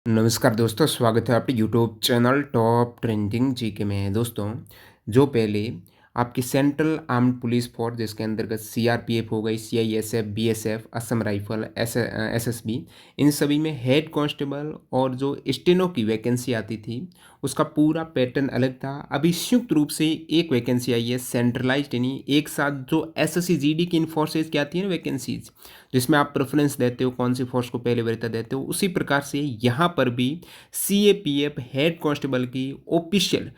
नमस्कार दोस्तों, स्वागत है आपके YouTube channel top trending GK में। दोस्तों, जो पहले आपकी सेंट्रल आर्म्ड पुलिस फोर्स जिसके अंतर्गत सीआरपीएफ हो गई, CISF, BSF, Assam rifle, SSB, इन सभी में हेड कांस्टेबल और जो स्टेनो की वैकेंसी आती थी उसका पूरा पैटर्न अलग था। अभी संयुक्त रूप से एक वैकेंसी आई है सेंट्रलाइज्ड, यानी एक साथ जो एसएससी जीडी की इन फोर्सेज की आती है ना वैकेंसीज, जिसमें आप प्रेफरेंस देते हो कौन सी फोर्स को पहले वरीयता देते हो, उसी प्रकार से यहाँ पर भी सीएपीएफ हेड कांस्टेबल की ऑफिशियल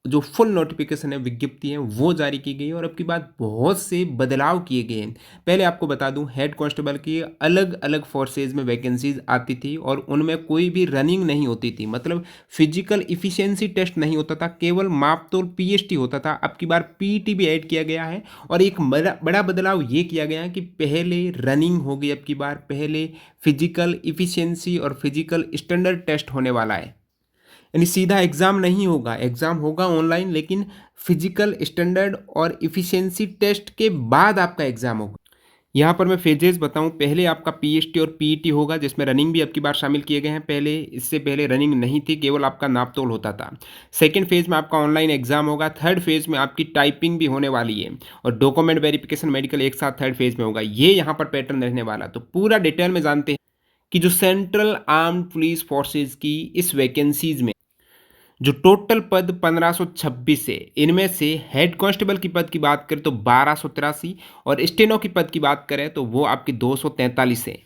जो फुल नोटिफिकेशन है, विज्ञप्ति है, वो जारी की गई है और अब की बात बहुत से बदलाव किए गए हैं। पहले आपको बता दूं, हेड कांस्टेबल की अलग अलग फोर्सेज में वैकेंसीज आती थी और उनमें कोई भी रनिंग नहीं होती थी, मतलब फिजिकल इफिशियंसी टेस्ट नहीं होता था, केवल मापतोल पीएचटी होता था। अब की बार पीटी भी ऐड किया गया है और एक बड़ा बदलाव ये किया गया है कि पहले रनिंग होगी, अब की बार पहले फिजिकल इफिशियंसी और फिजिकल स्टैंडर्ड टेस्ट होने वाला है। यानी सीधा एग्ज़ाम नहीं होगा, एग्ज़ाम होगा ऑनलाइन, लेकिन फिजिकल स्टैंडर्ड और इफ़िशियंसी टेस्ट के बाद आपका एग्ज़ाम होगा। यहाँ पर मैं फेजेस बताऊँ, पहले आपका पीएचटी और पीईटी होगा जिसमें रनिंग भी अब की बार शामिल किए गए हैं। पहले इससे पहले रनिंग नहीं थी, केवल आपका नापतोल होता था। सेकंड फेज़ में आपका ऑनलाइन एग्ज़ाम होगा। थर्ड फेज़ में आपकी टाइपिंग भी होने वाली है और डॉक्यूमेंट वेरिफिकेशन, मेडिकल एक साथ थर्ड फेज़ में होगा। ये यहाँ पर पैटर्न रहने वाला। तो पूरा डिटेल में जानते हैं कि जो सेंट्रल आर्म्ड पुलिस फोर्सेज की इस वैकेंसीज में जो टोटल पद 1526 है, इनमें से हेड कांस्टेबल की पद की बात करें तो 1283 और स्टेनो की पद की बात करें तो वो आपकी 243 है।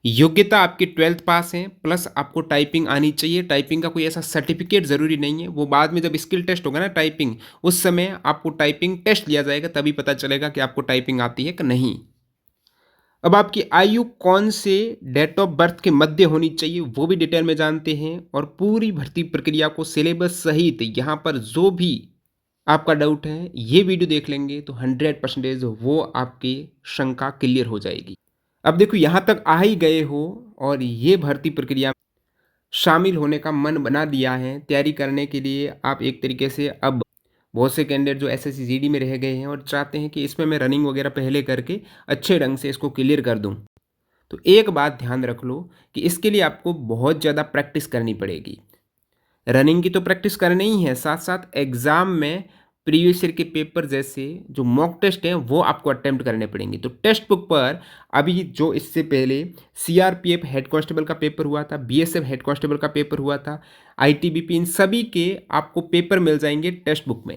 योग्यता आपकी 12th पास है, प्लस आपको टाइपिंग आनी चाहिए। टाइपिंग का कोई ऐसा सर्टिफिकेट ज़रूरी नहीं है, वो बाद में जब स्किल टेस्ट होगा ना टाइपिंग, उस समय आपको टाइपिंग टेस्ट लिया जाएगा, तभी पता चलेगा कि आपको टाइपिंग आती है कि नहीं। अब आपकी आयु कौन से डेट ऑफ बर्थ के मध्य होनी चाहिए वो भी डिटेल में जानते हैं और पूरी भर्ती प्रक्रिया को सिलेबस सहित यहाँ पर जो भी आपका डाउट है ये वीडियो देख लेंगे तो 100% वो आपकी शंका क्लियर हो जाएगी। अब देखो, यहाँ तक आ ही गए हो और ये भर्ती प्रक्रिया शामिल होने का मन बना दिया है, तैयारी करने के लिए आप एक तरीके से अब बहुत से कैंडिडेट जो एसएससी जीडी में रह गए हैं और चाहते हैं कि इसमें मैं रनिंग वगैरह पहले करके अच्छे ढंग से इसको क्लियर कर दूं। तो एक बात ध्यान रख लो कि इसके लिए आपको बहुत ज़्यादा प्रैक्टिस करनी पड़ेगी। रनिंग की तो प्रैक्टिस करनी ही है, साथ साथ एग्ज़ाम में प्रीवियस ईयर के पेपर जैसे जो मॉक टेस्ट हैं वो आपको अटेम्प्ट करने पड़ेंगे। तो टेक्स्ट बुक पर अभी जो इससे पहले सीआरपीएफ हेड कांस्टेबल का पेपर हुआ था, बीएसएफ हेड कांस्टेबल का पेपर हुआ था, आईटीबीपी, इन सभी के आपको पेपर मिल जाएंगे टेक्स्ट बुक में।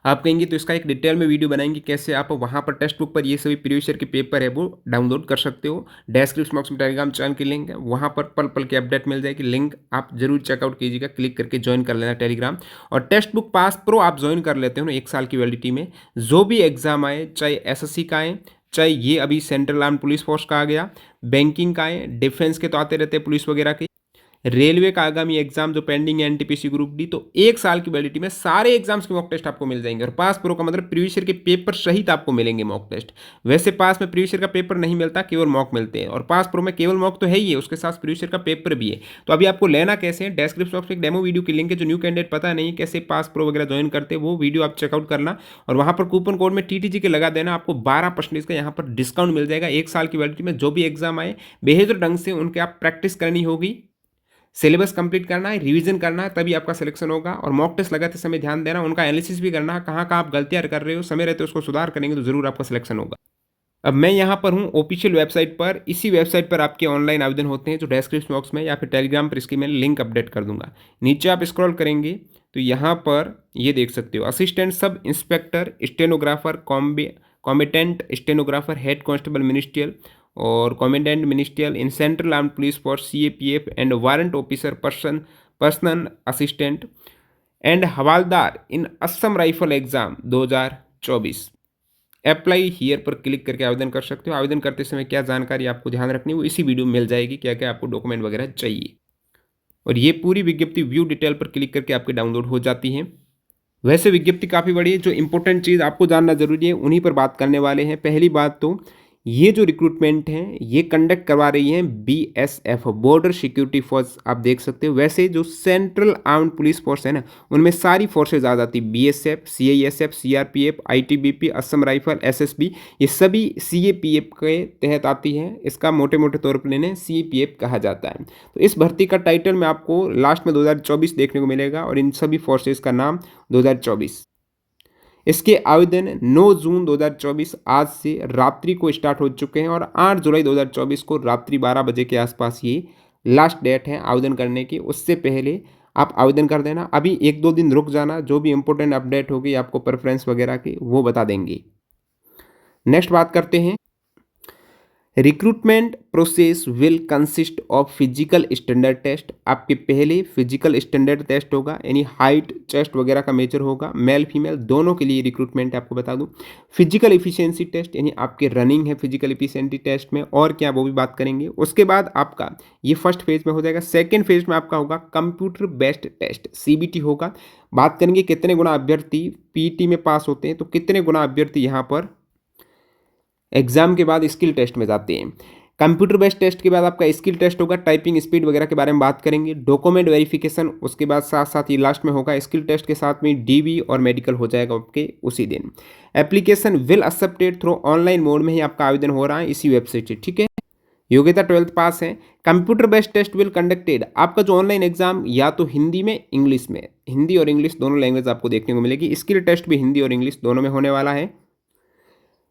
आप कहेंगे तो इसका एक डिटेल में वीडियो बनाएंगे कैसे आप वहाँ पर टेक्स्ट बुक पर ये सभी प्रीवियस ईयर के पेपर है वो डाउनलोड कर सकते हो। डिस्क्रिप्शन बॉक्स में टेलीग्राम चैनल की लिंक है, वहाँ पर पल पल की अपडेट मिल जाएगी। लिंक आप जरूर चेकआउट कीजिएगा, क्लिक करके ज्वाइन कर लेना टेलीग्राम। और टेक्स्ट बुक पास प्रो आप ज्वाइन कर लेते हो ना, 1 साल की वैलिडिटी में जो भी एग्जाम आए, चाहे एसएससी का आए, चाहे ये अभी सेंट्रल आर्म पुलिस फोर्स का आ गया, बैंकिंग का आए, डिफेंस के तो आते रहते हैं पुलिस वगैरह के, रेलवे का आगामी एग्जाम जो पेंडिंग है एनटीपीसी ग्रुप डी, तो 1 साल की वैलिडिटी में सारे एग्जाम्स के मॉक टेस्ट आपको मिल जाएंगे। और पास प्रो का मतलब प्रीवियस ईयर के पेपर सहित आपको मिलेंगे मॉक टेस्ट। वैसे पास में प्रीवियस ईयर का पेपर नहीं मिलता, केवल मॉक मिलते हैं, और पास प्रो में केवल मॉक तो है ही है, उसके साथ प्रीवियस ईयर का पेपर भी है। तो अभी आपको लेना कैसे है, डिस्क्रिप्शन बॉक्स में एक डेमो वीडियो की लिंक है। जो न्यू कैंडिडेट पता नहीं कैसे पास प्रो वगैरह ज्वाइन करते, वो वीडियो आप चेकआउट करना और वहाँ पर कूपन कोड में टीटीजी के लगा देना, आपको 12% का यहाँ पर डिस्काउंट मिल जाएगा। 1 साल की वैलिडिटी में जो भी एग्जाम आए बेहतर ढंग से उनके आप प्रैक्टिस करनी होगी, सिलेबस कंप्लीट करना है, रिवीजन करना है, तभी आपका सिलेक्शन होगा। और मॉक टेस्ट लगाते समय ध्यान देना, उनका एनालिसिस भी करना है, कहाँ कहाँ आप गलतियाँ कर रहे हो, समय रहते उसको सुधार करेंगे तो जरूर आपका सिलेक्शन होगा। अब मैं यहाँ पर हूँ ऑफिशियल वेबसाइट पर, इसी वेबसाइट पर आपके ऑनलाइन आवेदन होते हैं, जो डिस्क्रिप्शन बॉक्स में या फिर टेलीग्राम पर इसकी मैं लिंक अपडेट कर दूंगा। नीचे आप स्क्रॉल करेंगे तो यहाँ पर ये देख सकते हो, assistant sub inspector stenographer, combatant stenographer, head constable ministerial और commandant ministerial in central armed police force CAPF and warrant officer personal assistant and havildar in Assam rifle exam 2024। Apply here पर क्लिक करके आवेदन कर सकते हो। आवेदन करते समय क्या जानकारी आपको ध्यान रखनी है वो इसी वीडियो में मिल जाएगी, क्या क्या आपको डॉक्यूमेंट वगैरह चाहिए। और ये पूरी विज्ञप्ति व्यू डिटेल पर क्लिक करके आपके डाउनलोड हो जाती है। वैसे विज्ञप्ति काफ़ी बड़ी है, जो इंपॉर्टेंट चीज़ आपको जानना जरूरी है उन्हीं पर बात करने वाले हैं। पहली बात तो ये जो रिक्रूटमेंट है ये कंडक्ट करवा रही है बीएसएफ, बॉर्डर सिक्योरिटी फोर्स। आप देख सकते हो वैसे जो सेंट्रल आर्म्ड पुलिस फोर्स है ना, उनमें सारी फोर्सेज आ जाती, BSF, CISF, CRPF, ITBP, Assam rifle, SSB, ये सभी सीएपीएफ के तहत आती है। इसका मोटे मोटे तौर पर इन्हें सीपीएफ कहा जाता है। तो इस भर्ती का टाइटल में आपको लास्ट में 2024 देखने को मिलेगा और इन सभी फोर्सेज का नाम 2024। इसके आवेदन 9 जून 2024 आज से रात्रि को स्टार्ट हो चुके हैं और 8 जुलाई 2024 को रात्रि 12 बजे के आसपास ये लास्ट डेट है आवेदन करने की। उससे पहले आप आवेदन कर देना। अभी 1-2 दिन रुक जाना, जो भी इंपॉर्टेंट अपडेट होगी आपको प्रेफरेंस वगैरह की वो बता देंगे। नेक्स्ट बात करते हैं, recruitment process will consist of physical standard test. आपके पहले फिजिकल स्टैंडर्ड टेस्ट होगा, यानी हाइट चेस्ट वगैरह का मेजर होगा, मेल फीमेल दोनों के लिए रिक्रूटमेंट आपको बता दूं। फिजिकल इफिशिएंसी टेस्ट, यानी आपके रनिंग है फिजिकल इफिशिएंसी टेस्ट में और क्या वो भी बात करेंगे। उसके बाद आपका ये फर्स्ट फेज में हो जाएगा। सेकेंड फेज में आपका होगा कंप्यूटर बेस्ड टेस्ट, सीबीटी होगा। बात करेंगे कितने गुना अभ्यर्थी पीटी में पास होते हैं, तो कितने गुना अभ्यर्थी यहाँ पर एग्जाम के बाद स्किल टेस्ट में जाते हैं। कंप्यूटर बेस्ड टेस्ट के बाद आपका स्किल टेस्ट होगा, टाइपिंग स्पीड वगैरह के बारे में बात करेंगे, डॉक्यूमेंट वेरिफिकेशन, उसके बाद साथ साथ ये लास्ट में होगा स्किल टेस्ट के साथ में डीवी और मेडिकल हो जाएगा आपके उसी दिन। Application will accepted through online mode में ही आपका आवेदन हो रहा है इसी वेबसाइट से, ठीक है। योग्यता 12th पास है। Computer based test will conducted, आपका जो ऑनलाइन एग्जाम या तो हिंदी में इंग्लिश में, हिंदी और इंग्लिश दोनों लैंग्वेज आपको देखने को मिलेगी। स्किल टेस्ट भी हिंदी और इंग्लिश दोनों में होने वाला है।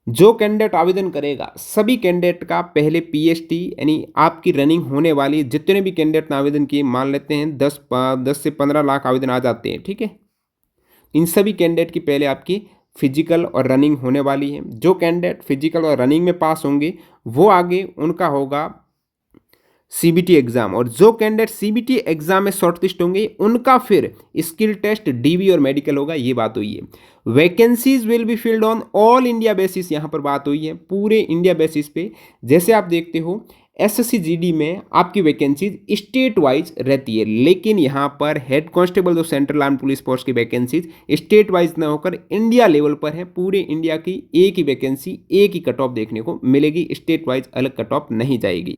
जो कैंडिडेट आवेदन करेगा सभी कैंडिडेट का पहले पीएचडी यानी आपकी रनिंग होने वाली जितने भी कैंडिडेट ने आवेदन किए, मान लेते हैं 10 से 15 लाख आवेदन आ जाते हैं, ठीक है। इन सभी कैंडिडेट की पहले आपकी फिजिकल और रनिंग होने वाली है। जो कैंडिडेट फिजिकल और रनिंग में पास होंगे वो आगे उनका होगा सीबीटी एग्जाम, और जो कैंडिडेट सीबीटी एग्जाम में शॉर्टलिस्ट होंगे उनका फिर स्किल टेस्ट, डीवी और मेडिकल होगा। ये बात हुई है। Vacancies will be filled on all India basis, यहाँ पर बात हुई है पूरे इंडिया बेसिस पे। जैसे आप देखते हो एसएससी में आपकी वैकेंसीज स्टेट वाइज रहती है, लेकिन यहाँ पर हेड कांस्टेबल जो सेंट्रल आर्म पुलिस फोर्स की वैकेंसीज स्टेट वाइज न होकर इंडिया लेवल पर है। पूरे इंडिया की एक ही वैकेंसी, एक ही कट ऑफ देखने को मिलेगी, स्टेट वाइज अलग कट ऑफ नहीं जाएगी।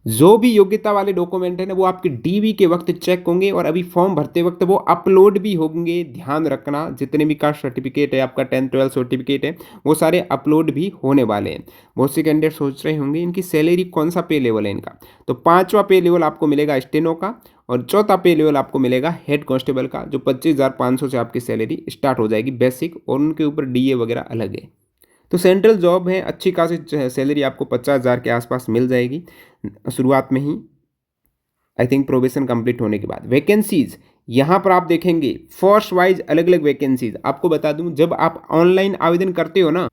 जो भी योग्यता वाले डॉक्यूमेंट है ना वो आपके डीवी के वक्त चेक होंगे और अभी फॉर्म भरते वक्त वो अपलोड भी होंगे। ध्यान रखना, जितने भी कास्ट सर्टिफिकेट है, आपका 10th-12th सर्टिफिकेट है, वो सारे अपलोड भी होने वाले हैं। बहुत से कैंडिडेट सोच रहे होंगे इनकी सैलरी कौन सा पे लेवल है इनका, तो 5वां पे लेवल आपको मिलेगा स्टेनो का और 4था पे लेवल आपको मिलेगा हेड कांस्टेबल का, जो 25,500 से आपकी सैलरी स्टार्ट हो जाएगी बेसिक, और उनके ऊपर डीए वगैरह अलग है। तो सेंट्रल जॉब है, अच्छी खासी सैलरी आपको 50,000 के आसपास मिल जाएगी शुरुआत में ही, आई थिंक प्रोबेशन कंप्लीट होने के बाद। वैकेंसीज यहाँ पर आप देखेंगे फोर्स वाइज अलग अलग वैकेंसीज। आपको बता दूं जब आप ऑनलाइन आवेदन करते हो ना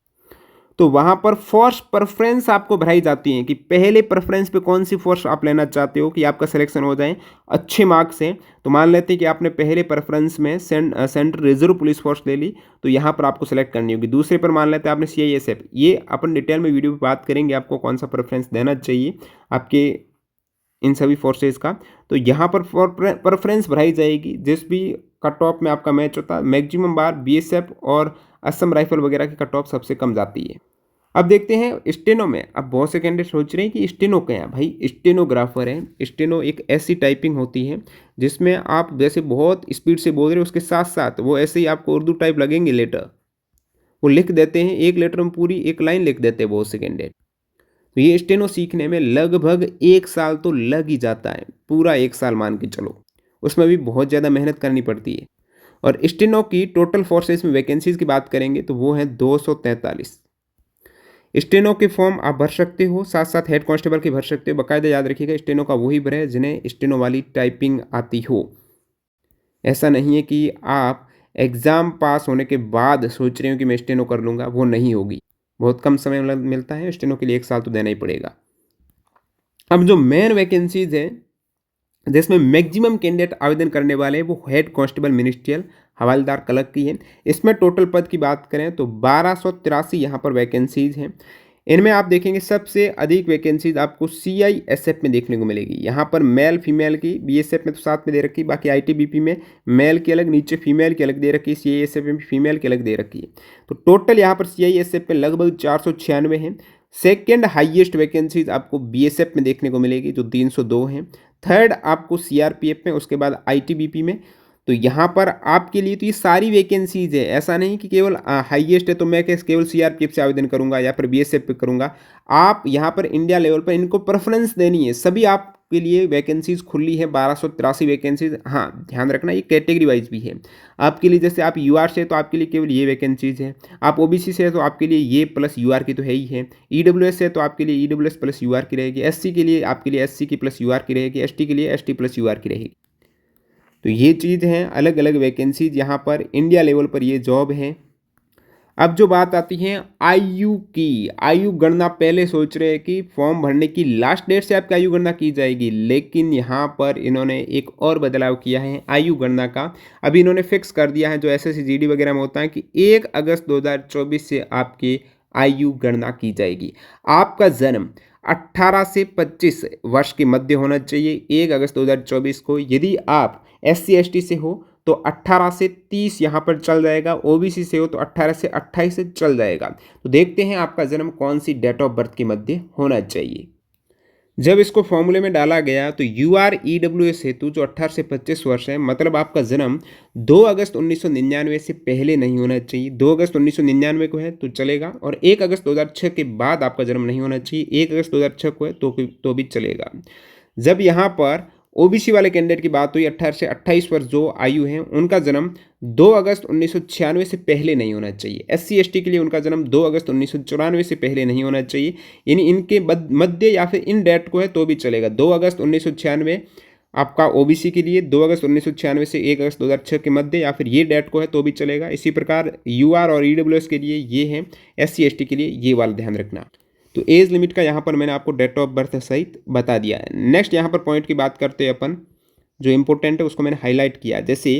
तो वहाँ पर फोर्स प्रेफरेंस आपको भराई जाती है कि पहले प्रेफरेंस पे कौन सी फोर्स आप लेना चाहते हो कि आपका सिलेक्शन हो जाए अच्छे मार्क्स हैं। तो मान लेते हैं कि आपने पहले प्रेफरेंस में सेंट्रल रिजर्व पुलिस फोर्स ले ली, तो यहाँ पर आपको सेलेक्ट करनी होगी। दूसरे पर मान लेते हैं आपने सीआईएसएफ, ये अपन डिटेल में वीडियो में बात करेंगे आपको कौन सा प्रेफरेंस देना चाहिए आपके इन सभी फोर्सेज का। तो यहाँ पर प्रेफरेंस भराई जाएगी जिस भी कट ऑफ में आपका मैच होता है। मैक्सिमम बार बीएसएफ और असम राइफल वगैरह की कट ऑफ सबसे कम जाती है। अब देखते हैं स्टेनो में। अब बहुत से कैंडिडेट सोच रहे हैं कि स्टेनो क्या है। भाई स्टेनोग्राफर है। स्टेनो एक ऐसी टाइपिंग होती है जिसमें आप जैसे बहुत स्पीड से बोल रहे हो उसके साथ साथ वो ऐसे ही आपको उर्दू टाइप लगेंगे लेटर, वो लिख देते हैं एक लेटर में पूरी एक लाइन लिख देते हैं बहुत से कैंडिडेट। तो ये स्टेनो सीखने में लगभग 1 साल तो लग ही जाता है, पूरा 1 साल मान के चलो। उसमें भी बहुत ज़्यादा मेहनत करनी पड़ती है। और स्टेनो की टोटल फोर्सेस में वैकेंसीज की बात करेंगे तो वो है 243। स्टेनो के फॉर्म आप भर सकते हो, साथ साथ हेड कांस्टेबल के भर सकते हो। बाकायदा याद रखिएगा स्टेनो का वही भरे जिन्हें स्टेनो वाली टाइपिंग आती हो। ऐसा नहीं है कि आप एग्ज़ाम पास होने के बाद सोच रहे हो कि मैं स्टेनो कर लूँगा, वो नहीं होगी। बहुत कम समय मिलता है, स्टेनो के लिए 1 साल तो देना ही पड़ेगा। अब जो मेन वैकेंसीज है जिसमें मैक्सिमम कैंडिडेट आवेदन करने वाले हैं वो हेड कांस्टेबल मिनिस्ट्रियल हवालदार क्लर्क की है। इसमें टोटल पद की बात करें तो 1283 यहाँ पर वैकेंसीज हैं। इनमें आप देखेंगे सबसे अधिक वैकेंसीज आपको सीआईएसएफ में देखने को मिलेगी। यहाँ पर मेल फीमेल की बीएसएफ में तो साथ में दे रखी, बाकी आईटीबीपी में मेल की अलग, नीचे फीमेल की अलग दे रखी है, सीआईएसएफ में फीमेल की अलग दे रखी है। तो टोटल यहाँ पर सीआईएसएफ में लगभग 496 हैं। सेकंड हाईएस्ट वैकेंसीज आपको बीएसएफ में देखने को मिलेगी जो 302 हैं। थर्ड आपको सीआरपीएफ में, उसके बाद आईटीबीपी में। तो यहाँ पर आपके लिए तो ये सारी वैकेंसीज है, ऐसा नहीं कि केवल हाईएस्ट है तो मैं केवल सीआरपीएफ से आवेदन करूंगा या फिर बीएसएफ पे करूंगा। आप यहाँ पर इंडिया लेवल पर इनको प्रेफरेंस देनी है। सभी आपके लिए वैकेंसीज खुली है, 1283 वैकेंसीज। हाँ, ध्यान रखना ये कैटेगरी वाइज भी है आपके लिए। जैसे आप यूआर से तो आपके लिए केवल ये वैकेंसीज है, आप ओबीसी से है तो आपके लिए ये प्लस यूआर की तो है ही है, ईडब्ल्यूएस है तो आपके लिए ईडब्ल्यूएस प्लस यूआर की रहेगी, एससी के लिए आपके लिए एससी की प्लस यूआर की रहेगी, एसटी के लिए एसटी प्लस यूआर की रहेगी। तो ये चीज़ हैं, अलग अलग वैकेंसीज यहाँ पर इंडिया लेवल पर ये जॉब है। अब जो बात आती है आयु की, आयु गणना पहले सोच रहे हैं कि फॉर्म भरने की लास्ट डेट से आपकी आयु गणना की जाएगी, लेकिन यहाँ पर इन्होंने एक और बदलाव किया है आयु गणना का। अभी इन्होंने फिक्स कर दिया है जो एसएससी जीडी वगैरह में होता है कि 1 अगस्त 2024 से आपकी आयु गणना की जाएगी। आपका जन्म 18 से 25 वर्ष के मध्य होना चाहिए 1 अगस्त 2024 को। यदि आप SC ST से हो तो 18 से 30 यहाँ पर चल जाएगा, ओबीसी से हो तो 18 से 28 से चल जाएगा। तो देखते हैं आपका जन्म कौन सी डेट ऑफ बर्थ के मध्य होना चाहिए। जब इसको फॉर्मूले में डाला गया तो UR EWS हेतु जो 18 से 25 वर्ष है, मतलब आपका जन्म 2 अगस्त 1999 से पहले नहीं होना चाहिए। 2 अगस्त 1999 को है तो चलेगा, और 1 अगस्त 2006 के बाद आपका जन्म नहीं होना चाहिए। 1 अगस्त 2006 को है तो भी चलेगा। जब यहाँ पर ओबीसी वाले कैंडिडेट की बात हुई 18 से 28 वर्ष जो आयु है, उनका जन्म 2 अगस्त 1996 से पहले नहीं होना चाहिए। SC ST के लिए उनका जन्म 2 अगस्त 1994 से पहले नहीं होना चाहिए, यानी इनके मध्य या फिर इन डेट को है तो भी चलेगा। 2 अगस्त 1996 आपका ओबीसी के लिए, 2 अगस्त 1996 से 1 अगस्त 2006 के मध्य या फिर ये डेट को है तो भी चलेगा। इसी प्रकार UR और EWS के लिए ये है, SC ST के लिए ये वाला ध्यान रखना। तो एज लिमिट का यहाँ पर मैंने आपको डेट ऑफ बर्थ सहित बता दिया है। नेक्स्ट यहाँ पर पॉइंट की बात करते हैं अपन, जो इंपॉर्टेंट है उसको मैंने हाईलाइट किया। जैसे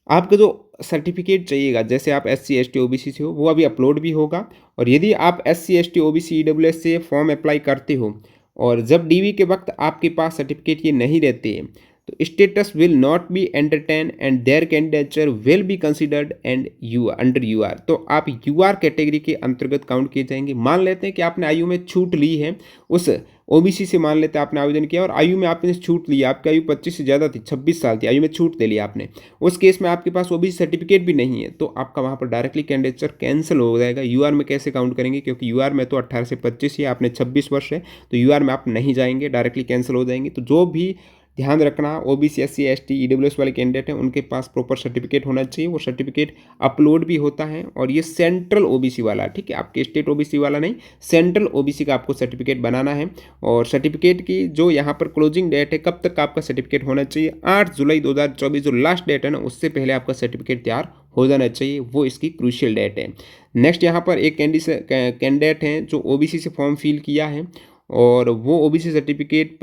आपका जो सर्टिफिकेट चाहिएगा, जैसे आप SC ST OBC से हो वो अभी अपलोड भी होगा, और यदि आप SC ST OBC EWS से फॉर्म अप्लाई करते हो और जब DV के वक्त आपके पास सर्टिफिकेट ये नहीं रहते हैं तो status will not be entertain and their candidature will be considered and you under UR। तो आप UR कैटेगरी के अंतर्गत काउंट किए जाएंगे। मान लेते हैं कि आपने आयु में छूट ली है, उस ओबीसी से मान लेते हैं आपने आवेदन किया और आयु में आपने छूट लिया, आपकी आयु 25 से ज़्यादा थी, 26 साल थी, आयु में छूट ले लिया आपने। उस केस में आपके पास ओबीसी सर्टिफिकेट भी नहीं है तो आपका वहाँ पर डायरेक्टली कैंडिडेचर कैंसिल हो जाएगा। UR में कैसे काउंट करेंगे, क्योंकि UR में तो 18 से 25 ही, आपने 26 वर्ष है तो UR में आप नहीं जाएंगे, डायरेक्टली कैंसिल हो जाएंगे। तो जो भी ध्यान रखना, OBC SC ST EWS वाले कैंडिडेट हैं उनके पास प्रॉपर सर्टिफिकेट होना चाहिए। वो सर्टिफिकेट अपलोड भी होता है, और ये सेंट्रल OBC वाला, ठीक है, आपके स्टेट OBC वाला नहीं, सेंट्रल OBC का आपको सर्टिफिकेट बनाना है। और सर्टिफिकेट की जो यहाँ पर क्लोजिंग डेट है, कब तक आपका सर्टिफिकेट होना चाहिए, 8 जुलाई 2024 जो लास्ट डेट है ना, उससे पहले आपका सर्टिफिकेट तैयार हो जाना चाहिए, वो इसकी क्रूशियल डेट है। नेक्स्ट यहाँ पर एक कैंडिडेट हैं जो OBC से फॉर्म फिल किया है और वो OBC सर्टिफिकेट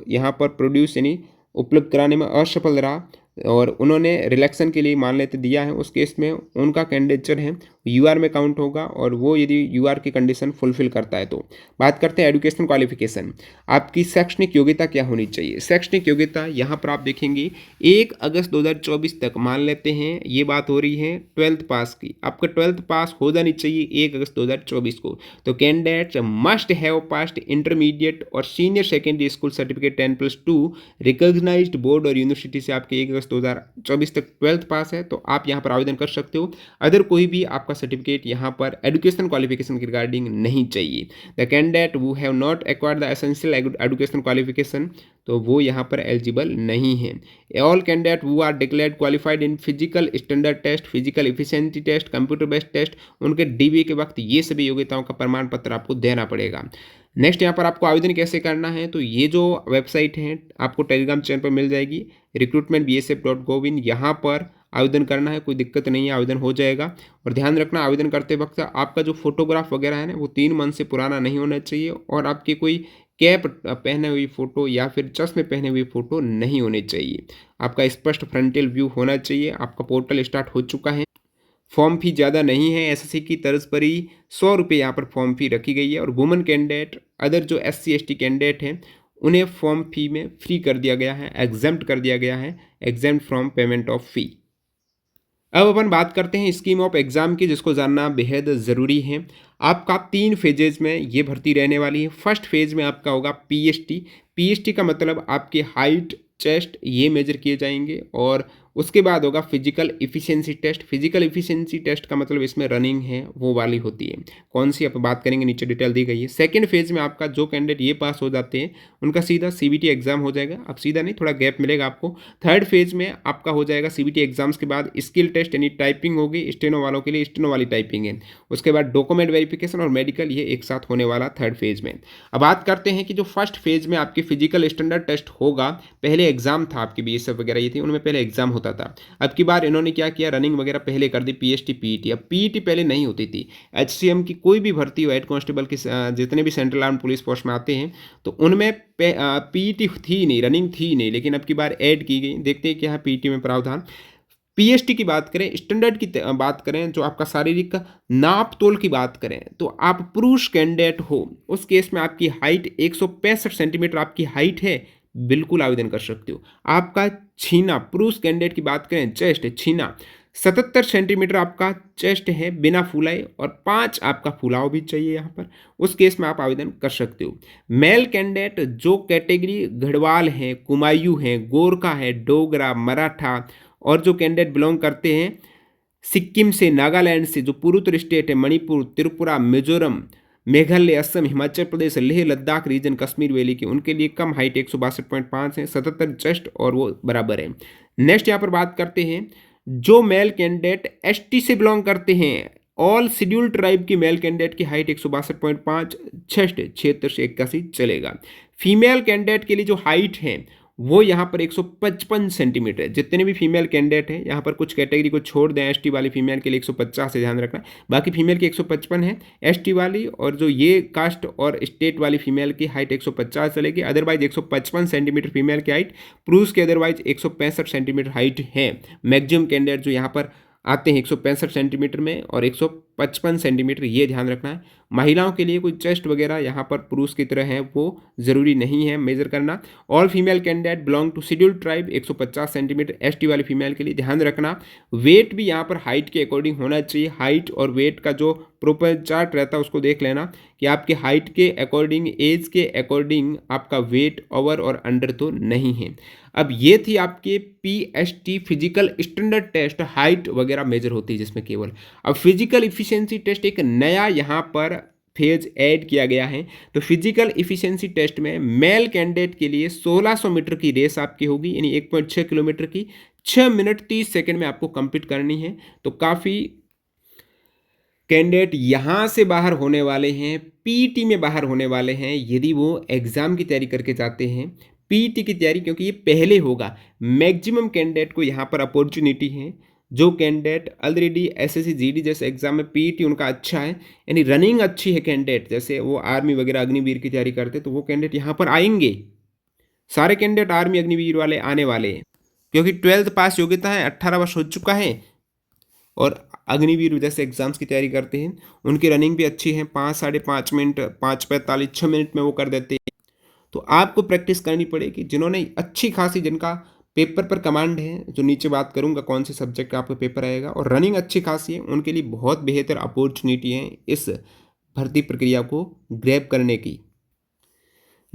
यहाँ पर प्रोड्यूस यानी उपलब्ध कराने में असफल रहा, और उन्होंने रिलेक्शन के लिए मान लेते दिया है, उस केस में उनका कैंडिडेचर है UR में काउंट होगा, और वो यदि UR की कंडीशन फुलफिल करता है। तो बात करते हैं एजुकेशन क्वालिफिकेशन, आपकी शैक्षणिक योग्यता क्या होनी चाहिए। शैक्षणिक योग्यता यहाँ पर आप देखेंगे 1 अगस्त 2024 तक मान लेते हैं, ये बात हो रही है 12th पास की, आपका 12th पास हो जानी चाहिए 1 अगस्त 2024 को। तो candidate must have passed intermediate और senior secondary school certificate 10+2 recognised board और यूनिवर्सिटी से आपके 1 अगस्त 2024 तक 12th पास है तो आप यहाँ पर आवेदन कर सकते हो। अदर कोई भी आपका सर्टिफिकेट यहाँ पर एजुकेशन क्वालिफिकेशन के रिगार्डिंग नहीं चाहिए। The candidate who have not acquired the essential education qualification, तो वो यहाँ पर एलिजिबल नहीं है। All candidate who are declared qualified in physical standard test, physical efficiency test, computer based test, उनके DV के वक्त ये सभी योग्यताओं का प्रमाण पत्र आपको देना पड़ेगा। नेक्स्ट यहाँ पर आपको आवेदन कैसे करना है, तो ये जो वेबसाइट है आपको टेलीग्राम चैनल पर मिल जाएगी, recruitmentbsf.gov, यहाँ पर आवेदन करना है, कोई दिक्कत नहीं है, आवेदन हो जाएगा। और ध्यान रखना आवेदन करते वक्त आपका जो फोटोग्राफ वगैरह है ना वो 3 मंथ से पुराना नहीं होना चाहिए, और आपकी कोई कैप पहने हुई फ़ोटो या फिर चश्मे पहने हुई फ़ोटो नहीं होनी चाहिए। आपका स्पष्ट फ्रंटल व्यू होना चाहिए। आपका पोर्टल स्टार्ट हो चुका है। फॉर्म फी ज़्यादा नहीं है, SSC की तर्ज पर ही 100 रुपये यहाँ पर फॉर्म फी रखी गई है, और वुमेन कैंडिडेट अदर जो SC ST कैंडिडेट हैं उन्हें फॉर्म फी में फ्री कर दिया गया है, एग्जेम्प्ट कर दिया गया है, एग्जेम्प्ट फ्रॉम पेमेंट ऑफ फी। अब अपन बात करते हैं स्कीम ऑफ एग्ज़ाम की, जिसको जानना बेहद ज़रूरी है। आपका 3 फेजेज़ में ये भर्ती रहने वाली है। फर्स्ट फेज़ में आपका होगा पीएसटी। पीएसटी का मतलब आपकी हाइट, चेस्ट ये मेजर किए जाएँगे और उसके बाद होगा physical efficiency test. Physical efficiency test का मतलब इसमें रनिंग है वो वाली होती है। कौन सी आप बात करेंगे नीचे डिटेल दी गई है। सेकंड फेज़ में आपका जो कैंडिडेट ये पास हो जाते हैं उनका सीधा सीबीटी एग्जाम हो जाएगा। अब सीधा नहीं, थोड़ा गैप मिलेगा आपको। थर्ड फेज़ में आपका हो जाएगा सीबीटी एग्जाम्स के बाद स्किल टेस्ट यानी टाइपिंग होगी। स्टेनो वालों के लिए स्टेनो वाली टाइपिंग है। उसके बाद डॉक्यूमेंट वेरिफिकेशन और मेडिकल ये एक साथ होने वाला थर्ड फेज़ में। अब बात करते हैं कि जो फर्स्ट फेज़ में आपकी फिजिकल स्टैंडर्ड टेस्ट होगा, पहले एग्जाम था आपकी बीएसएफ वगैरह ये थी, उनमें पहले एग्जाम होता था। अब की बार इन्होंने क्या किया, रनिंग वगैरह पहले कर दी, पीएसटी पीईटी। अब पीईटी पहले नहीं होती थी। एचसीएम की कोई भी भर्ती हो, हेड कांस्टेबल की जितने भी सेंट्रल आर्म पुलिस फोर्स में आते हैं तो उनमें पीईटी थी नहीं, रनिंग थी नहीं, लेकिन अब की बार ऐड की गई। देखते हैं क्या है पीईटी में प्रावधान। पीएसटी की बात करें, स्टैंडर्ड की बात करें, जो आपका शारीरिक नाप तोल की बात करें तो आप पुरुष कैंडिडेट हो उस केस में आपकी हाइट 165 सेंटीमीटर आपकी हाइट है, बिल्कुल आवेदन कर सकते हो। आपका छीना, पुरुष कैंडिडेट की बात करें, चेस्ट छीना 77 सेंटीमीटर आपका चेस्ट है बिना फुलाए और 5 आपका फुलाव भी चाहिए यहाँ पर, उस केस में आप आवेदन कर सकते हो। मेल कैंडिडेट जो कैटेगरी गढ़वाल है, कुमायूं है, गोरखा है, डोगरा, मराठा और जो कैंडिडेट बिलोंग करते हैं सिक्किम से, नागालैंड से, जो पूर्वोत्तर स्टेट है मणिपुर, त्रिपुरा, मिजोरम, मेघालय, असम, हिमाचल प्रदेश, लेह लद्दाख रीजन, कश्मीर वैली की, उनके लिए कम हाइट 162.5 है, 77 चेस्ट और वो बराबर है। नेक्स्ट यहाँ पर बात करते हैं जो मेल कैंडिडेट एसटी से बिलोंग करते हैं, ऑल शेड्यूल्ड ट्राइब की मेल कैंडिडेट की हाइट 162.5, चेस्ट 76 से 81 चलेगा। फीमेल कैंडिडेट के लिए जो हाइट है वो यहाँ पर 155 सेंटीमीटर है। जितने भी फीमेल कैंडिडेट हैं, यहाँ पर कुछ कैटेगरी को छोड़ दें, एसटी वाली फीमेल के लिए 150 है, ध्यान रखना। बाकी फीमेल की 155 है एसटी वाली, और जो ये कास्ट और स्टेट वाली फीमेल की हाइट 150 चलेगी। अदरवाइज 155 सेंटीमीटर फीमेल की हाइट, पुरुष के अदरवाइज 165 सेंटीमीटर हाइट है। मैक्सिमम कैंडिडेट जो यहाँ पर आते हैं 165 सेंटीमीटर में और 155 सेंटीमीटर, ये ध्यान रखना है। महिलाओं के लिए कोई चेस्ट वगैरह यहाँ पर पुरुष की तरह है वो ज़रूरी नहीं है मेजर करना। All female candidate belong to scheduled tribe 150 centimetre, ST वाली फीमेल के लिए ध्यान रखना। वेट भी यहाँ पर हाइट के अकॉर्डिंग होना चाहिए। हाइट और वेट का जो प्रॉपर चार्ट रहता है उसको देख लेना कि आपके हाइट के अकॉर्डिंग, एज के अकॉर्डिंग आपका वेट ओवर और अंडर तो नहीं है। अब ये थी आपके PST physical standard test, height वगैरह मेजर होती है जिसमें केवल। अब फिजिकल इफिशिएंसी टेस्ट एक नया यहाँ पर फेज ऐड किया गया है। तो फिजिकल इफिशिएंसी टेस्ट में मेल कैंडिडेट के लिए 1600 मीटर की रेस आपकी होगी, यानी 1.6 किलोमीटर की 6 मिनट 30 सेकंड में आपको कंप्लीट करनी है। तो काफ़ी कैंडिडेट यहाँ से बाहर होने वाले हैं, पीटी में बाहर होने वाले हैं यदि वो एग्ज़ाम की तैयारी करके जाते हैं। पीटी की तैयारी क्योंकि ये पहले होगा, मैक्सिमम कैंडिडेट को यहाँ पर अपॉर्चुनिटी है। जो कैंडिडेट ऑलरेडी एसएससी जीडी जैसे एग्जाम में पीटी उनका अच्छा है, यानी रनिंग अच्छी है कैंडिडेट, जैसे वो आर्मी वगैरह अग्निवीर की तैयारी करते तो वो कैंडिडेट यहाँ पर आएंगे। सारे कैंडिडेट आर्मी अग्निवीर वाले आने वाले हैं क्योंकि 12th पास योग्यता है, 18 वर्ष हो चुका है और अग्निवीर जैसे एग्जाम्स की तैयारी करते हैं। उनकी रनिंग भी अच्छी है, 5 साढ़े 5 मिनट, 5:45, 6 मिनट में वो कर देते हैं। तो आपको प्रैक्टिस करनी पड़ेगी। जिन्होंने अच्छी खासी, जिनका पेपर पर कमांड है, जो नीचे बात करूंगा कौन से सब्जेक्ट का आपका पेपर आएगा, और रनिंग अच्छी खासी है, उनके लिए बहुत बेहतर अपॉर्चुनिटी है इस भर्ती प्रक्रिया को ग्रैब करने की।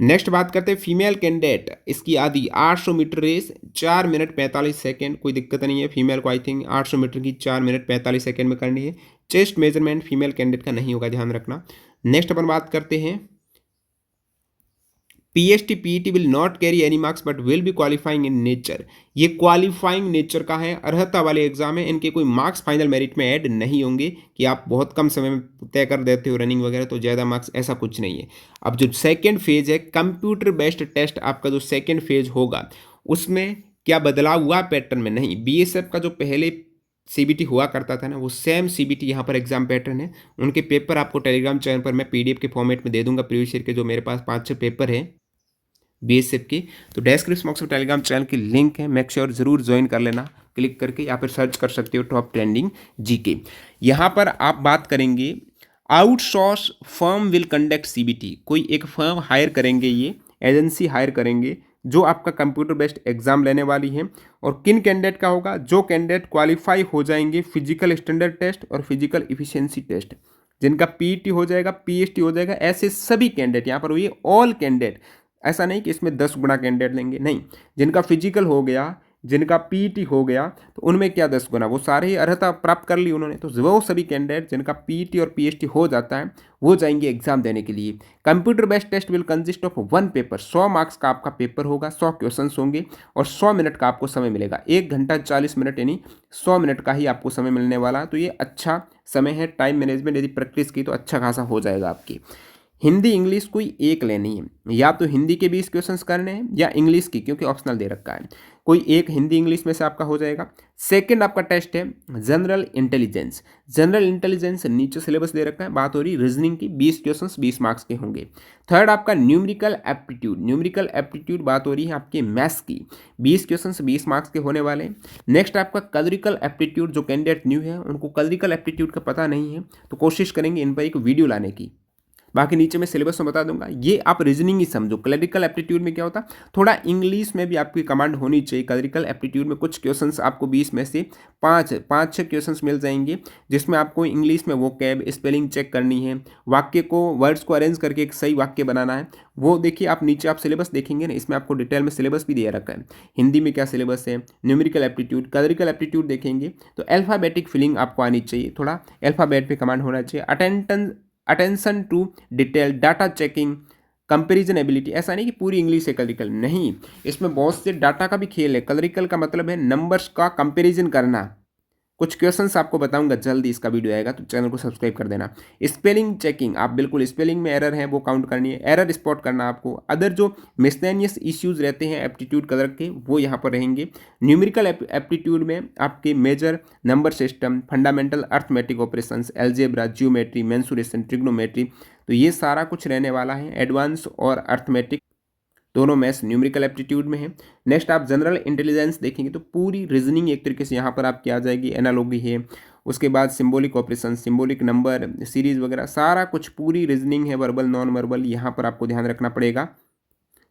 नेक्स्ट बात करते हैं फीमेल कैंडिडेट, इसकी आदि 800 मीटर रेस 4 मिनट 45 सेकेंड, कोई दिक्कत नहीं है। फीमेल को आई थिंक 800 मीटर की 4 मिनट 45 सेकेंड में करनी है। चेस्ट मेजरमेंट फीमेल कैंडिडेट का नहीं होगा, ध्यान रखना। नेक्स्ट अपन बात करते हैं PST PET will not carry any marks but will be qualifying in nature. ये क्वालिफाइंग नेचर का है, अर्हता वाले एग्जाम है, इनके कोई मार्क्स फाइनल मेरिट में ऐड नहीं होंगे कि आप बहुत कम समय में तय कर देते हो रनिंग वगैरह तो ज़्यादा मार्क्स, ऐसा कुछ नहीं है। अब जो सेकेंड फेज है कंप्यूटर बेस्ड टेस्ट, आपका जो सेकेंड फेज होगा उसमें क्या बदलाव हुआ पैटर्न में? नहीं, बीएसएफ का जो पहले सीबीटी हुआ करता था ना, वो सेम सीबीटी यहाँ पर एग्जाम पैटर्न है। उनके पेपर आपको टेलीग्राम चैनल पर मैं पीडीएफ के फॉर्मेट में दे दूंगा, प्रीवियस ईयर के जो मेरे पास 5-6 पेपर हैं बीएसएफ की। तो डिस्क्रिप्शन बॉक्स में टेलीग्राम चैनल की लिंक है, मेक श्योर जरूर ज्वाइन कर लेना, क्लिक करके या फिर सर्च कर सकते हो टॉप ट्रेंडिंग जीके। यहाँ पर आप बात करेंगे outsource firm will conduct CBT, कोई एक फर्म हायर करेंगे, ये एजेंसी हायर करेंगे जो आपका कंप्यूटर बेस्ड एग्जाम लेने वाली है। और किन कैंडिडेट का होगा? जो कैंडिडेट क्वालिफाई हो जाएंगे फिजिकल स्टैंडर्ड टेस्ट और फिजिकल इफिशियंसी टेस्ट, जिनका पीटी हो जाएगा, पीएचटी हो जाएगा, ऐसे सभी कैंडिडेट यहाँ पर हुई, ऑल कैंडिडेट। ऐसा नहीं कि इसमें 10 गुना कैंडिडेट लेंगे, नहीं। जिनका फिजिकल हो गया, जिनका पीटी हो गया, तो उनमें क्या 10 गुना, वो सारे ही अर्हता प्राप्त कर ली उन्होंने। तो वो सभी कैंडिडेट जिनका पीटी और पीएचटी हो जाता है वो जाएंगे एग्जाम देने के लिए। Computer based test will consist of 1 paper, 100 marks का आपका पेपर होगा, 100 क्वेश्चन होंगे और 100 मिनट का आपको समय मिलेगा। 1 घंटा 40 मिनट यानी 100 मिनट का ही आपको समय मिलने वाला है। तो ये अच्छा समय है, टाइम मैनेजमेंट यदि प्रैक्टिस की तो अच्छा खासा हो जाएगा आपकी। हिंदी इंग्लिश कोई एक लेनी है, या तो हिंदी के 20 क्वेश्चंस करने हैं या इंग्लिश की, क्योंकि ऑप्शनल दे रखा है, कोई एक हिंदी इंग्लिश में से आपका हो जाएगा। सेकंड आपका टेस्ट है जनरल इंटेलिजेंस। जनरल इंटेलिजेंस नीचे सिलेबस दे रखा है, बात हो रही रीजनिंग की, 20 क्वेश्चंस 20 मार्क्स के होंगे। थर्ड आपका न्यूमेरिकल एप्टीट्यूड। न्यूमेरिकल एप्टीट्यूड बात हो रही है आपके मैथ्स की, 20 क्वेश्चंस 20 मार्क्स के होने वाले। नेक्स्ट आपका कलरिकल एप्टीट्यूड, जो कैंडिडेट न्यू है उनको कलरिकल एप्टीट्यूड का पता नहीं है तो कोशिश करेंगे इन पर एक वीडियो लाने की, बाकी नीचे मैं सिलेबस में बता दूंगा। ये आप रीजनिंग ही समझो। क्लरिकल एप्टीट्यूड में क्या होता है, थोड़ा इंग्लिश में भी आपकी कमांड होनी चाहिए। क्लरिकल एप्टीट्यूड में कुछ क्वेश्चंस आपको 20 में से 5-6 क्वेश्चंस मिल जाएंगे, जिसमें आपको इंग्लिश में वो कैब स्पेलिंग चेक करनी है, वाक्य को, वर्ड्स को अरेंज करके एक सही वाक्य बनाना है। वो देखिए आप नीचे आप सिलेबस देखेंगे ना, इसमें आपको डिटेल में सिलेबस भी दिया रखा है। हिंदी में क्या सिलेबस है, न्यूमेरिकल एप्टीट्यूड, क्लरिकल एप्टीट्यूड देखेंगे तो अल्फाबेटिक फिलिंग आपको आनी चाहिए, थोड़ा अल्फाबेट पे कमांड होना चाहिए। Attention to detail, data checking, comparison ability. ऐसा नहीं कि पूरी इंग्लिश है कलरिकल, नहीं, इसमें बहुत से डाटा का भी खेल है। कलरिकल का मतलब है नंबर्स का कंपेरिजन करना। कुछ क्वेश्चंस आपको बताऊंगा जल्दी, इसका वीडियो आएगा तो चैनल को सब्सक्राइब कर देना। स्पेलिंग चेकिंग, आप बिल्कुल स्पेलिंग में एरर है वो काउंट करनी है, एरर स्पॉट करना आपको। अदर जो मिसलेनियस इश्यूज रहते हैं एप्टीट्यूड कलर के वो यहाँ पर रहेंगे। न्यूमेरिकल एप्टीट्यूड में आपके major number system, fundamental arithmetic operations, algebra, geometry, mensuration, trigonometry, तो ये सारा कुछ रहने वाला है। एडवांस और अर्थमेटिक दोनों मैथ्स न्यूमेरिकल एप्टीट्यूड में है। नेक्स्ट आप जनरल इंटेलिजेंस देखेंगे तो पूरी रीजनिंग एक तरीके से यहाँ पर आपकी आ जाएगी, एनालॉगी है, उसके बाद symbolic operation, symbolic number series वगैरह सारा कुछ पूरी रीजनिंग है, वर्बल नॉन वर्बल यहाँ पर आपको ध्यान रखना पड़ेगा।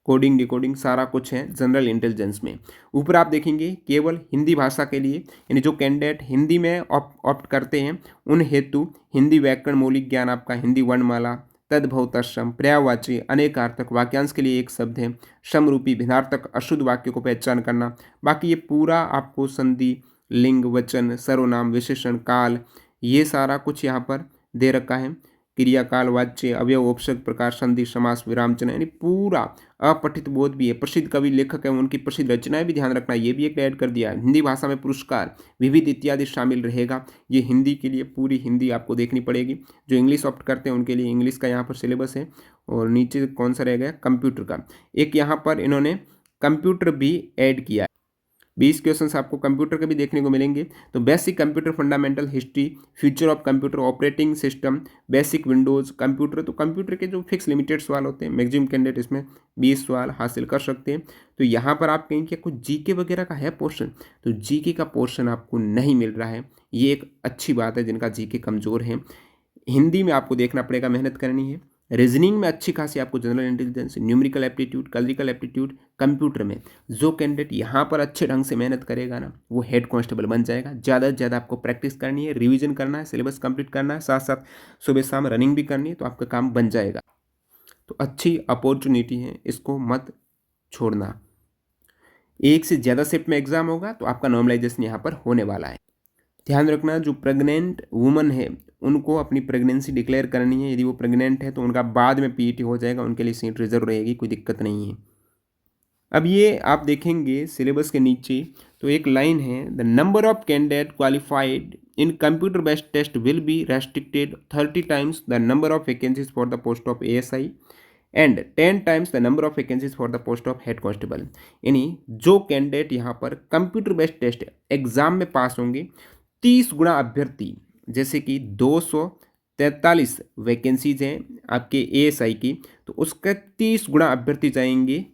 कोडिंग डिकोडिंग सारा कुछ है जनरल इंटेलिजेंस में। ऊपर आप देखेंगे केवल हिंदी भाषा के लिए, यानी जो कैंडिडेट हिंदी में ऑप्ट करते हैं उन हेतु हिंदी व्याकरण मौलिक ज्ञान आपका, हिंदी वर्णमाला, तद्भव तत्सम, पर्यायवाची, अनेकार्थक, वाक्यांश के लिए एक शब्द है, समरूपी, भिन्नार्थक, अशुद्ध वाक्य को पहचान करना। बाकी ये पूरा आपको संधि, लिंग, वचन, सर्वनाम, विशेषण, काल, ये सारा कुछ यहाँ पर दे रखा है। क्रियाकाल, वाच्य, अवयव, उपसर्ग, प्रकार, संधि, समास, विराम चिन्ह, यानी पूरा। अपठित बोध भी है, प्रसिद्ध कवि लेखक है उनकी प्रसिद्ध रचनाएं भी ध्यान रखना, ये भी एक ऐड कर दिया है। हिंदी भाषा में पुरस्कार, विविध इत्यादि शामिल रहेगा। ये हिंदी के लिए पूरी हिंदी आपको देखनी पड़ेगी। जो इंग्लिश ऑप्ट करते हैं उनके लिए इंग्लिश का यहाँ पर सिलेबस है। और नीचे कौन सा रह गया, कंप्यूटर का। एक यहाँ पर इन्होंने कंप्यूटर भी ऐड किया है, 20 क्वेश्चंस आपको कंप्यूटर के भी देखने को मिलेंगे। तो basic computer fundamental, history, future of computer, operating system, basic Windows, computer. तो कंप्यूटर के जो फिक्स लिमिटेड सवाल होते हैं, मैक्सिमम कैंडिडेट इसमें 20 सवाल हासिल कर सकते हैं। तो यहाँ पर आप कहेंगे कुछ जीके वगैरह का है पोर्शन, तो जीके का पोर्शन आपको नहीं मिल रहा है, ये एक अच्छी बात है जिनका जीके कमज़ोर है। हिंदी में आपको देखना पड़ेगा, मेहनत करनी है। रीजनिंग में अच्छी खासी आपको general intelligence, numerical aptitude, clerical aptitude, computer में जो कैंडिडेट यहाँ पर अच्छे ढंग से मेहनत करेगा ना वो हेड कांस्टेबल बन जाएगा। ज़्यादा से ज़्यादा आपको प्रैक्टिस करनी है, रिवीजन करना है, सिलेबस कंप्लीट करना है, साथ साथ सुबह शाम रनिंग भी करनी है, तो आपका काम बन जाएगा। तो अच्छी अपॉर्चुनिटी है, इसको मत छोड़ना। एक से ज़्यादा शिफ्ट में एग्जाम होगा तो आपका नॉर्मलाइजेशन यहाँ पर होने वाला है। ध्यान रखना जो प्रेग्नेंट वुमन है उनको अपनी प्रेगनेंसी डिक्लेयर करनी है। यदि वो प्रेग्नेंट है तो उनका बाद में पीईटी हो जाएगा, उनके लिए सीट रिजर्व रहेगी, कोई दिक्कत नहीं है। अब ये आप देखेंगे सिलेबस के नीचे तो एक लाइन है, the number of candidate qualified in computer based test will be restricted 30 times the number of vacancies for the post of ASI and 10 times the number of vacancies for the post of head constable. यानी जो candidate यहाँ पर computer based test exam में पास होंगे, 30 गुना अभ्यर्थी, जैसे कि 243 vacancies हैं आपके एएसआई की, तो उसका 30 गुना अभ्यर्थी जाएंगे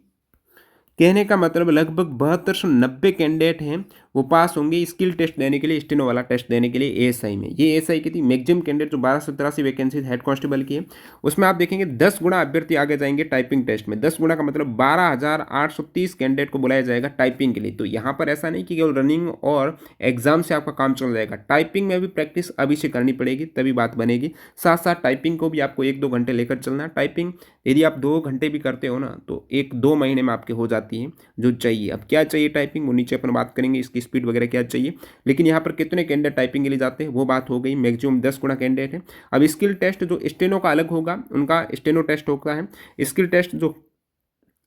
कहने का मतलब लगभग 7290 कैंडिडेट हैं वो पास होंगे स्किल टेस्ट देने के लिए, स्टेनो वाला टेस्ट देने के लिए एएसआई में। ये एएसआई की थी मैक्सिमम कैंडिडेट जो 1283 वैकेंसी हेड कांस्टेबल की है, उसमें आप देखेंगे 10 गुना अभ्यर्थी आगे जाएंगे टाइपिंग टेस्ट में। 10 गुना का मतलब 12,830 कैंडिडेट को बुलाया जाएगा टाइपिंग के लिए। तो यहाँ पर ऐसा नहीं कि केवल रनिंग और एग्जाम से आपका काम चल जाएगा, टाइपिंग में भी प्रैक्टिस अभी से करनी पड़ेगी, तभी बात बनेगी। साथ साथ टाइपिंग को भी आपको 1-2 घंटे लेकर चलना है। टाइपिंग यदि आप 2 घंटे भी करते हो ना तो 1-2 महीने में आपके हो जाती है जो चाहिए। अब क्या चाहिए टाइपिंग, वो नीचे अपन बात करेंगे, इसकी स्पीड वगैरह क्या चाहिए। लेकिन यहाँ पर कितने कैंडिडेट टाइपिंग के लिए जाते हैं वो बात हो गई, मैक्सिमम 10 गुना कैंडिडेट है। अब स्किल टेस्ट जो स्टेनो का अलग होगा, उनका स्टेनो टेस्ट होता है। स्किल टेस्ट जो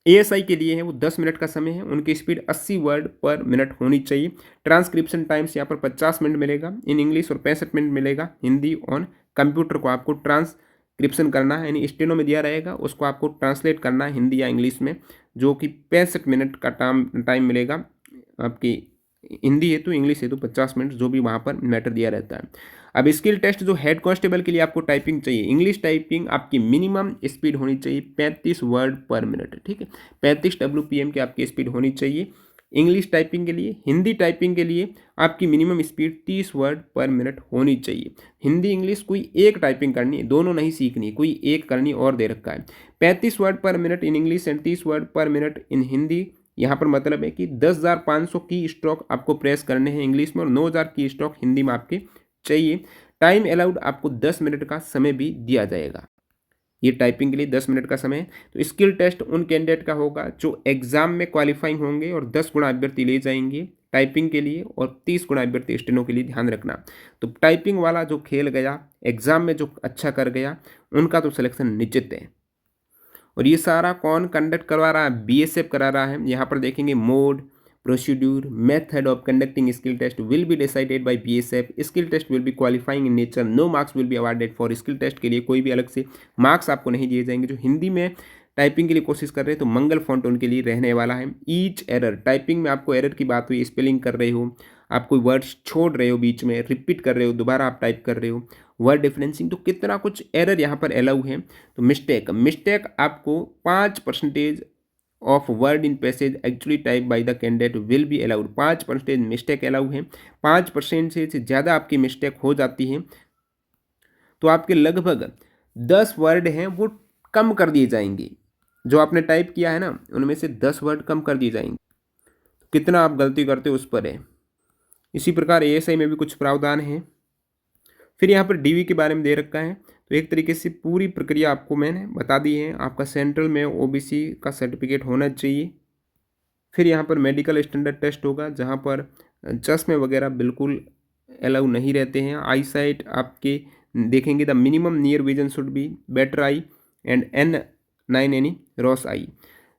एएसआई के लिए है वो 10 मिनट का समय है, उनकी स्पीड 80 वर्ड पर मिनट होनी चाहिए। ट्रांसक्रिप्शन टाइम्स यहाँ पर 50 मिनट मिलेगा इन इंग्लिश और 65 मिनट मिलेगा हिंदी। ऑन कंप्यूटर को आपको ट्रांसक्रिप्शन करना है, यानी स्टेनो में दिया रहेगा उसको आपको ट्रांसलेट करना है हिंदी या इंग्लिश में, जो कि 65 मिनट का टाइम मिलेगा। आपकी हिंदी है तो इंग्लिश है तो 50 मिनट, जो भी वहाँ पर मैटर दिया रहता है। अब स्किल टेस्ट जो हेड कांस्टेबल के लिए आपको टाइपिंग चाहिए, इंग्लिश टाइपिंग आपकी मिनिमम स्पीड होनी चाहिए 35 वर्ड पर मिनट, ठीक है। 35 WPM की आपकी स्पीड होनी चाहिए इंग्लिश टाइपिंग के लिए। हिंदी टाइपिंग के लिए आपकी मिनिमम स्पीड 30 वर्ड पर मिनट होनी चाहिए। हिंदी इंग्लिश कोई एक टाइपिंग करनी है, दोनों नहीं सीखनी, कोई एक करनी और दे रखा है। 35 वर्ड पर minute in English and 30 word पर मिनट इन हिंदी। यहाँ पर मतलब है कि 10,500 की स्ट्रोक आपको प्रेस करने हैं इंग्लिश में और 9,000 की स्ट्रोक हिंदी में आपके चाहिए। टाइम अलाउड आपको 10 मिनट का समय भी दिया जाएगा। ये टाइपिंग के लिए 10 मिनट का समय है। तो स्किल टेस्ट उन कैंडिडेट का होगा जो एग्जाम में क्वालिफाइंग होंगे और 10 गुना अभ्यर्थी ले जाएंगे टाइपिंग के लिए और 30 गुना अभ्यर्थी स्टेनो के लिए, ध्यान रखना। तो टाइपिंग वाला जो खेल गया एग्जाम में, जो अच्छा कर गया, उनका तो सिलेक्शन निश्चित है। और ये सारा कौन कंडक्ट करवा रहा है, बीएसएफ करा रहा है। यहाँ पर देखेंगे mode, procedure, method of conducting skill test will be decided by BSF. Skill test will be qualifying in nature, no marks will be awarded for. Skill test के लिए कोई भी अलग से मार्क्स आपको नहीं दिए जाएंगे। जो हिंदी में टाइपिंग के लिए कोशिश कर रहे हैं तो मंगल फॉन्ट उनके लिए रहने वाला है। ईच एरर, टाइपिंग में आपको एरर की बात हुई, स्पेलिंग कर रहे हो, आप कोई वर्ड्स छोड़ रहे हो, बीच में रिपीट कर रहे हो, दोबारा आप टाइप कर रहे हो, वर्ड डिफरेंसिंग, तो कितना कुछ एरर यहाँ पर अलाउ है। तो मिस्टेक आपको 5% of word in passage actually type by the candidate will be allowed. 5% mistake allow है। 5% से ज़्यादा आपकी मिस्टेक हो जाती है तो आपके लगभग 10 वर्ड हैं वो कम कर दिए जाएंगे। जो आपने टाइप किया है ना उनमें से 10 वर्ड कम कर दिए जाएंगे। कितना आप गलती करते हो उस पर है। इसी प्रकार एएसआई में भी कुछ प्रावधान है। फिर यहाँ पर डीवी के बारे में दे रखा है। तो एक तरीके से पूरी प्रक्रिया आपको मैंने बता दी है। आपका सेंट्रल में ओबीसी का सर्टिफिकेट होना चाहिए। फिर यहाँ पर मेडिकल स्टैंडर्ड टेस्ट होगा जहाँ पर चश्मे वगैरह बिल्कुल अलाउ नहीं रहते हैं। आई साइट आपके देखेंगे, the minimum near vision should be better I and N9 यानी रॉस आई।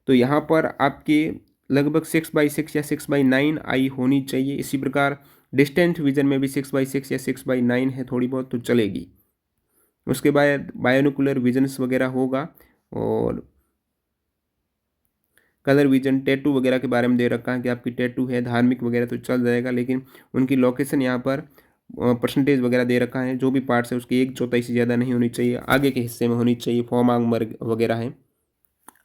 तो यहाँ पर आपके लगभग 6/6 या 6/9 आई होनी चाहिए। इसी प्रकार डिस्टेंस विजन में भी 6/6 या 6/9 है, थोड़ी बहुत तो चलेगी। उसके बाद बायोनोकुलर विजन्स वगैरह होगा और कलर विजन, टैटू वगैरह के बारे में दे रखा है कि आपकी टैटू है धार्मिक वगैरह तो चल जाएगा, लेकिन उनकी लोकेशन यहाँ पर परसेंटेज वगैरह दे रखा है। जो भी पार्ट्स है उसकी 1/4 से ज़्यादा नहीं होनी चाहिए, आगे के हिस्से में होनी चाहिए, फोमांग मर्ग वगैरह है।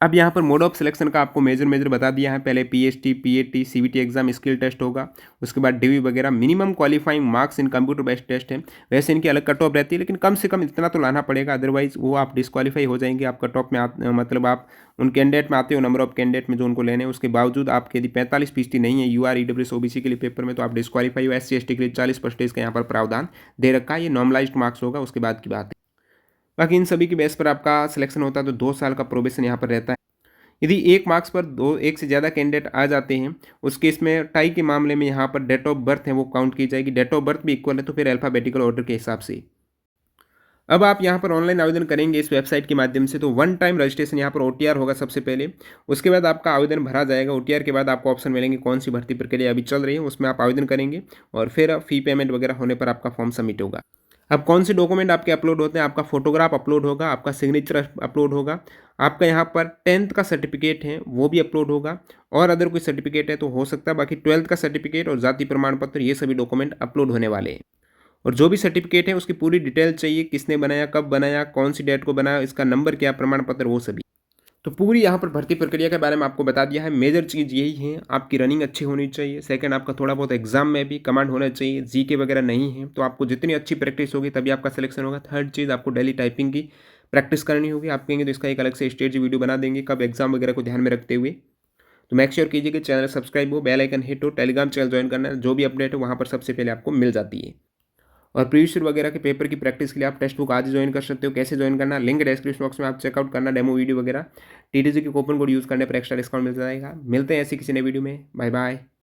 अब यहाँ पर मोड ऑफ सिलेक्शन का आपको मेजर बता दिया है। पहले PST, PAT, CVT exam skill test होगा, उसके बाद डीवी वगैरह। Minimum qualifying marks in computer based test है। वैसे इनकी अलग कट ऑफ रहती है लेकिन कम से कम इतना तो लाना पड़ेगा, अदरवाइज वो आप डिस्क्वालीफाई हो जाएंगे। आप कट ऑफ में मतलब आप उन कैंडिडेट में आते हो, नंबर ऑफ कैंडिडेट में जो उनको लेने हैं, उसके बावजूद आपके यदि 45% नहीं है यूआर ईडब्ल्यूएस ओबीसी के लिए पेपर में तो आप डिस्क्वालीफाई हो। SC/ST के लिए 40% का यहाँ पर प्रावधान दे रखा है। ये नॉर्मलाइज्ड मार्क्स होगा, उसके बाद की बात है। बाकी इन सभी की बेस पर आपका सिलेक्शन होता है तो 2 साल का प्रोबेशन यहाँ पर रहता है। यदि 1 मार्क्स पर 1 से ज़्यादा कैंडिडेट आ जाते हैं उस केस में टाई के मामले में यहाँ पर डेट ऑफ बर्थ है वो काउंट की जाएगी। डेट ऑफ बर्थ भी इक्वल है तो फिर अल्फ़ाबेटिकल ऑर्डर के हिसाब से। अब आप यहाँ पर ऑनलाइन आवेदन करेंगे इस वेबसाइट के माध्यम से तो 1 टाइम रजिस्ट्रेशन यहाँ पर OTR होगा सबसे पहले। उसके बाद आपका आवेदन भरा जाएगा। OTR के बाद आपको ऑप्शन मिलेंगे कौन सी भर्ती प्रक्रिया अभी चल रही है, उसमें आप आवेदन करेंगे और फिर फ़ी पेमेंट वगैरह होने पर आपका फॉर्म सबमिट होगा। अब कौन से डॉक्यूमेंट आपके अपलोड होते हैं, आपका फोटोग्राफ अपलोड होगा, आपका सिग्नेचर अपलोड होगा, आपका यहाँ पर 10th का सर्टिफिकेट है वो भी अपलोड होगा, और अदर कोई सर्टिफिकेट है तो हो सकता है। बाकी 12th का सर्टिफिकेट और जाति प्रमाण पत्र ये सभी डॉक्यूमेंट अपलोड होने वाले हैं। और जो भी सर्टिफिकेट है उसकी पूरी डिटेल चाहिए, किसने बनाया, कब बनाया, कौन सी डेट को बनाया, इसका नंबर क्या, प्रमाण पत्र, वो सभी। तो पूरी यहाँ पर भर्ती प्रक्रिया के बारे में आपको बता दिया है। मेजर चीज़ यही है, आपकी रनिंग अच्छी होनी चाहिए। सेकंड, आपका थोड़ा बहुत एग्जाम में भी कमांड होना चाहिए। जीके वगैरह नहीं है तो आपको जितनी अच्छी प्रैक्टिस होगी तभी आपका सिलेक्शन होगा। थर्ड चीज़, आपको डेली टाइपिंग की प्रैक्टिस करनी होगी। आप कहेंगे तो इसका एक अलग से स्टेज वीडियो बना देंगे कब एग्जाम वगैरह को ध्यान में रखते हुए। तो मेक श्योर कीजिए कि चैनल सब्सक्राइब हो, बेल आइकन हिट हो, टेलीग्राम चैनल ज्वाइन करना है। जो भी अपडेट है वहाँ पर सबसे पहले आपको मिल जाती है। और प्रीवियस ईयर वगैरह के पेपर की प्रैक्टिस के लिए आप टेक्स्ट बुक आज ज्वाइन कर सकते हो। कैसे ज्वाइन करना, लिंक डिस्क्रिप्शन बॉक्स में आप चेकआउट करना, डेमो वीडियो वगैरह। टीटीजी के कूपन कोड यूज़ करने पर एक्स्ट्रा डिस्काउंट मिल जाएगा। मिलते हैं ऐसी किसी नई वीडियो में। Bye bye.